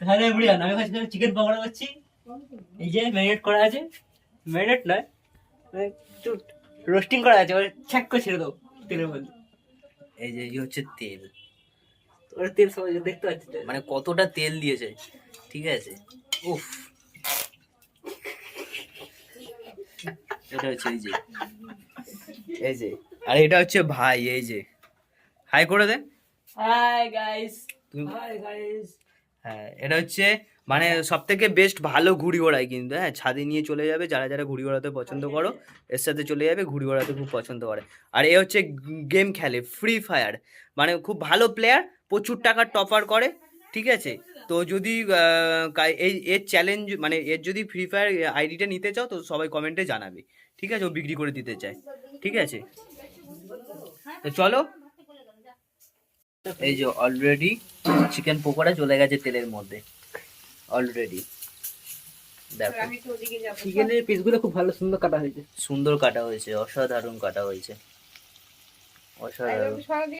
তাহলে বুড়ি আমি খাচ্ছি চিকেন পকোড়া করছি। এই যে ম্যারিনেট করা আছে, ম্যারিনেট নয়, একটু রোস্টিং করা আছে, ওই ছ্যাক করে ছেড়ে দাও তেলের মধ্যে। এই যে এই হচ্ছে তেল, ওর তেল সবাই দেখতে পাচ্ছি তো। মানে কতটা তেল দিয়েছে, ঠিক আছে। উফ, এটা হচ্ছে এই যে আর এটা হচ্ছে ভাই, এই যে হাই করে দে। হাই গাইস, তুমি হাই গাইস। হ্যাঁ, এটা হচ্ছে মানে সব থেকে বেস্ট ভালো ঘুড়ি ওড়াই কিন্তু, হ্যাঁ, ছাদে নিয়ে চলে যাবে যারা যারা ঘুড়ি ওড়াতে পছন্দ করো, এর সাথে চলে যাবে, ঘুড়ি ওড়াতে খুব পছন্দ করে। আর এ হচ্ছে গেম খেলে ফ্রি ফায়ার, মানে খুব ভালো প্লেয়ার, প্রচুর টাকা টপার করে, ঠিক আছে। তো যদি এই এর চ্যালেঞ্জ মানে এর যদি ফ্রি ফায়ার আইডিটা নিতে চাও তো সবাই কমেন্টে জানাবে, ঠিক আছে, ও বিক্রি করে দিতে চায়, ঠিক আছে। তো চলো, এই যে অলরেডি চিকেন পকোড়া চলে গেছে তেলের মধ্যে অলরেডি, দেখো চিকেনের পিসগুলো খুব ভালো সুন্দর কাটা হয়েছে। সুন্দর কাটা হয়েছে, অসাধারণ কাটা হয়েছে, অসাধারণ।